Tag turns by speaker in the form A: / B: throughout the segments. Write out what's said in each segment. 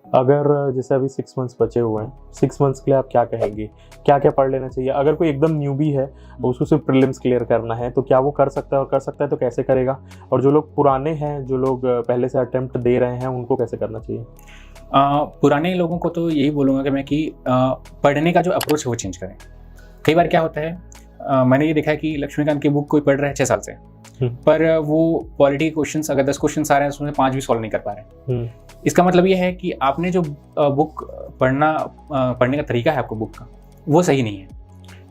A: अगर जैसे अभी 6 मंथ्स बचे हुए हैं, 6 मंथ्स के लिए आप क्या कहेंगे, क्या क्या पढ़ लेना चाहिए? अगर कोई एकदम न्यूबी है, उसको सिर्फ प्रीलिम्स क्लियर करना है, तो क्या वो कर सकता है, और कर सकता है तो कैसे करेगा? और जो लोग पुराने हैं, जो लोग पहले से अटेम्प्ट दे रहे हैं, उनको कैसे करना चाहिए?
B: पुराने लोगों को तो यही बोलूँगा कि मैं कि पढ़ने का जो अप्रोच है वो चेंज करें। कई बार क्या होता है, मैंने ये देखा है कि लक्ष्मीकांत की बुक कोई पढ़ रहा है 6 साल से, पर वो पॉलिटी के क्वेश्चंस अगर 10 क्वेश्चंस आ रहे हैं उसमें 5 भी सॉल्व नहीं कर पा रहे। इसका मतलब ये है कि आपने जो बुक पढ़ने का तरीका है आपको बुक का, वो सही नहीं है।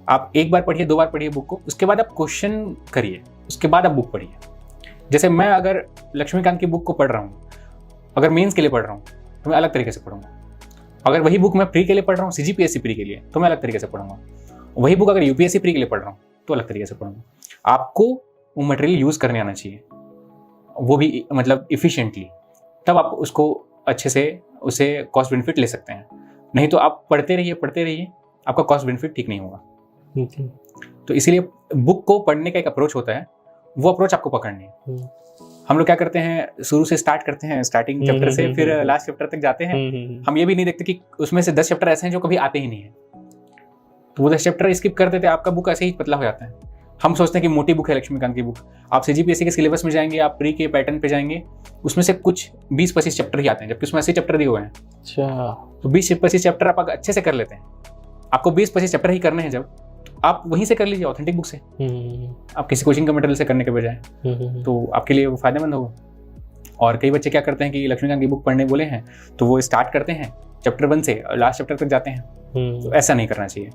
B: आप एक बार पढ़िए, 2 बार पढ़िए बुक को, उसके बाद आप क्वेश्चन करिए, उसके बाद आप बुक पढ़िए। जैसे मैं अगर लक्ष्मीकांत की बुक को पढ़ रहा हूँ, अगर मेंस के लिए पढ़ रहा हूँ तो मैं अलग तरीके से पढ़ूंगा। अगर वही बुक मैं प्री के लिए पढ़ रहा हूँ, सीजीपीएससी प्री के लिए, तो मैं अलग तरीके से पढ़ूंगा। वही बुक अगर यूपीएससी प्री के लिए पढ़ रहा हूँ तो अलग तरीके से पढ़ूंगा। आपको वो मटेरियल यूज़ करने आना चाहिए, वो भी मतलब इफ़िशिएंटली, तब आप उसको अच्छे से उसे कॉस्ट बेनिफिट ले सकते हैं। नहीं तो आप पढ़ते रहिए, आपका कॉस्ट बेनिफिट ठीक नहीं होगा। तो इसीलिए बुक को पढ़ने का एक अप्रोच होता है, वो अप्रोच आपको पकड़नी है। हम लोग क्या करते हैं, शुरू से स्टार्ट करते हैं, स्टार्टिंग चैप्टर से फिर लास्ट चैप्टर तक जाते हैं। हम ये भी नहीं देखते कि उसमें से 10 चैप्टर ऐसे हैं जो कभी आते ही नहीं है, तो वो 10 चैप्टर स्किप कर देते हैं, आपका बुक ऐसे ही पतला हो जाता है। हम सोचते हैं कि मोटी बुक है लक्ष्मीकांत की बुक, आप सीजीपीएससी के सिलेबस में जाएंगे, आप प्री के पैटर्न पे जाएंगे, उसमें से कुछ 20-25 चैप्टर ही आते हैं, जबकि उसमें 80 चैप्टर दिए हुए हैं।
A: अच्छा,
B: तो 20-25 चैप्टर आप अच्छे से कर लेते हैं। आपको 20-25 चैप्टर ही करने हैं जब, तो आप वहीं से कर लीजिए, ऑथेंटिक बुक से। आप किसी कोचिंग के मटेरियल से करने के बजाय, तो आपके लिए वो फायदेमंद होगा। और कई बच्चे क्या करते हैं कि लक्ष्मीकांत की बुक पढ़ने बोले हैं तो वो स्टार्ट करते हैं चैप्टर 1 से और लास्ट चैप्टर तक जाते हैं। तो ऐसा नहीं करना चाहिए।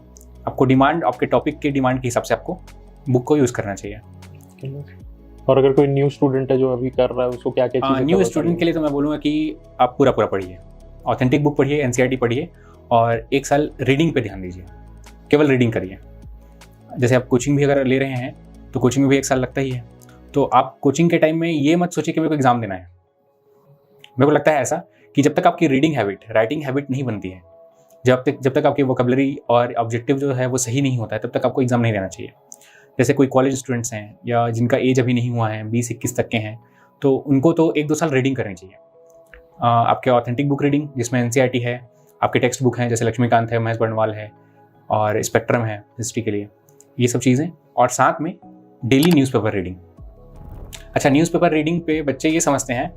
B: आपको डिमांड, आपके टॉपिक के डिमांड के हिसाब से आपको बुक को यूज़ करना चाहिए।
A: और अगर कोई न्यू स्टूडेंट है जो अभी कर रहा है, उसको क्या क्या चीज़ें?
B: न्यू स्टूडेंट के लिए तो मैं बोलूँगा कि आप पूरा पढ़िए, ऑथेंटिक बुक पढ़िए, एनसीईआरटी पढ़िए, और 1 साल रीडिंग पे ध्यान दीजिए, केवल रीडिंग करिए। जैसे आप कोचिंग भी अगर ले रहे हैं तो कोचिंग में भी 1 साल लगता ही है, तो आप कोचिंग के टाइम में ये मत सोचिए कि मेरे को एग्जाम देना है। मेरे को लगता है ऐसा कि जब तक आपकी रीडिंग हैबिट, राइटिंग हैबिट नहीं बनती है, जब तक आपकी वोकैबुलरी और ऑब्जेक्टिव जो है वो सही नहीं होता है, तब तक आपको एग्जाम नहीं देना चाहिए। जैसे कोई कॉलेज स्टूडेंट्स हैं या जिनका एज अभी नहीं हुआ है, 20-21 तक के हैं, तो उनको तो 1-2 साल रीडिंग करनी चाहिए। आपके ऑथेंटिक बुक रीडिंग जिसमें एनसीईआरटी है, आपके टेक्स्ट बुक हैं जैसे लक्ष्मीकांत है, महेश बर्णवाल है, और स्पेक्ट्रम है हिस्ट्री के लिए, ये सब चीज़ें, और साथ में डेली न्यूज़पेपर रीडिंग। अच्छा, न्यूज़पेपर रीडिंग पे बच्चे ये समझते हैं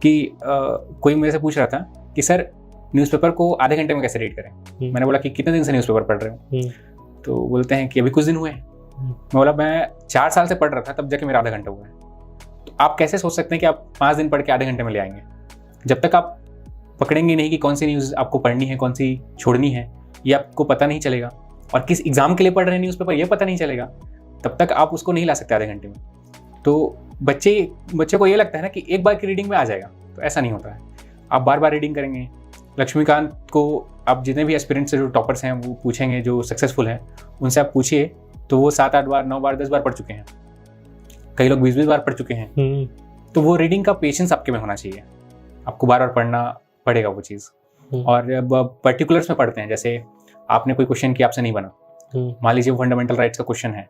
B: कि कोई मेरे से पूछ रहा था कि सर न्यूज़पेपर को आधे घंटे में कैसे रीड करें। मैंने बोला कि कितने दिन से न्यूज़पेपर पढ़ रहे हो? तो बोलते हैं कि अभी कुछ दिन हुए हैं। मैं बोला मैं 4 साल से पढ़ रहा था, तब जाके मेरा आधा घंटा हुआ है। तो आप कैसे सोच सकते हैं कि आप 5 दिन पढ़ के आधे घंटे में ले आएंगे? जब तक आप पकड़ेंगे नहीं कि कौन सी न्यूज़ आपको पढ़नी है, कौन सी छोड़नी है, ये आपको पता नहीं चलेगा, और किस एग्जाम के लिए पढ़ रहे हैं न्यूज़पेपर ये पता नहीं चलेगा, तब तक आप उसको नहीं ला सकते आधे घंटे में। तो बच्चे को ये लगता है ना कि एक बार की रीडिंग में आ जाएगा, तो ऐसा नहीं होता है। आप बार बार रीडिंग करेंगे। लक्ष्मीकांत को आप जितने भी एस्पिरेंट्स से जो टॉपर्स हैं वो पूछेंगे, जो सक्सेसफुल हैं, उनसे आप पूछिए तो वो 7-8 बार, 9 बार, 10 बार पढ़ चुके हैं। कई लोग 20-20 बार पढ़ चुके हैं। तो वो रीडिंग का पेशेंस आपके में होना चाहिए, आपको बार बार पढ़ना पड़ेगा वो चीज़। और पर्टिकुलर्स में पढ़ते हैं, जैसे आपने कोई क्वेश्चन किया, आपसे नहीं बना, मान लीजिए फंडामेंटल राइट्स का क्वेश्चन है,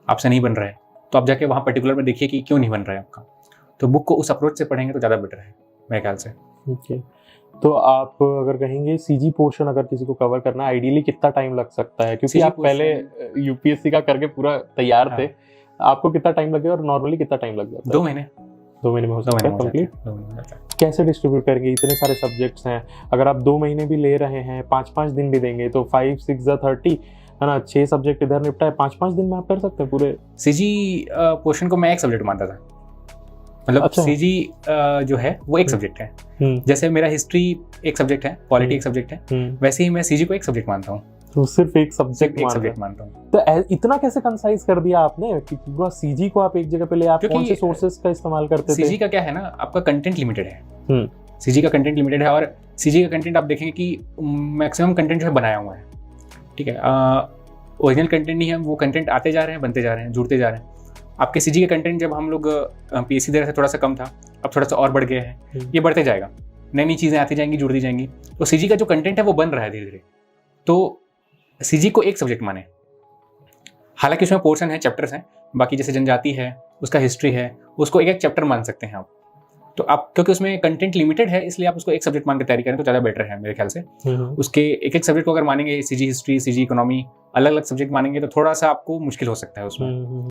B: आपसे नहीं बन रहा है, तो आप जाके वहाँ पर्टिकुलर में देखिए कि क्यों नहीं बन रहा है आपका। तो बुक को उस अप्रोच से पढ़ेंगे तो ज़्यादा बेटर है मेरे ख्याल से।
A: ओके, तो आप अगर कहेंगे सीजी पोर्शन अगर किसी को कवर करना, आइडियली कितना टाइम लग सकता है? क्योंकि आप पहले यूपीएससी का करके पूरा तैयार थे, आपको कितना टाइम लगे और नॉर्मली कितना टाइम लग जाता है?
B: 2 महीने।
A: 2 महीने में हो सकता है कंप्लीट? कैसे डिस्ट्रीब्यूट करेंगे? इतने सारे सब्जेक्ट्स हैं, अगर आप 2 महीने भी ले रहे हैं, 5-5 दिन भी देंगे तो 5-6 30 है ना, 6 सब्जेक्ट इधर निपटा है, 5-5 दिन में आप कर सकते हैं पूरे?
B: सीजी पोर्शन को मैं एक सब्जेक्ट मानता था, मतलब
A: अच्छा।
B: सीजी जो है वो एक सब्जेक्ट है। जैसे मेरा हिस्ट्री एक सब्जेक्ट है, पॉलिटी एक सब्जेक्ट है, वैसे ही मैं सीजी को एक सब्जेक्ट मानता हूँ।
A: तो सिर्फ एक सब्जेक्ट मानता हूँ। तो इतना कैसे कंसाइज कर दिया आपने कि पूरा सीजी को आप एक जगह पे ले? आप कौन से सोर्सेज का इस्तेमाल करते थे?
B: सीजी का क्या है ना, आपका कंटेंट लिमिटेड है। सीजी का कंटेंट लिमिटेड है, और सीजी का कंटेंट आप देखेंगे कि मैक्सिमम कंटेंट जो है बनाया हुआ है, ठीक है, ओरिजिनल कंटेंट नहीं है, वो कंटेंट आते जा रहे हैं, बनते जा रहे हैं, जुड़ते जा रहे हैं। आपके सीजी के कंटेंट जब हम लोग पीएससी दे रहे थे थोड़ा सा कम था, अब थोड़ा सा और बढ़ गया है, ये बढ़ते जाएगा, नई नई चीज़ें आती जाएंगी, जुड़ती जाएंगी। तो सीजी का जो कंटेंट है वो बन रहा है धीरे धीरे। तो सीजी को एक सब्जेक्ट माने, हालांकि उसमें पोर्शन है, चैप्टर्स हैं, बाकी जैसे जनजाति है, उसका हिस्ट्री है, उसको एक एक चैप्टर मान सकते हैं आप। तो आप क्योंकि उसमें कंटेंट लिमिटेड है इसलिए आप उसको एक सब्जेक्ट मान के तैयारी करें तो ज़्यादा बेटर है मेरे ख्याल से। उसके एक एक सब्जेक्ट को अगर मानेंगे, सीजी हिस्ट्री, सीजी इकोनॉमी, अलग अलग सब्जेक्ट मानेंगे तो थोड़ा सा आपको मुश्किल हो सकता है उसमें।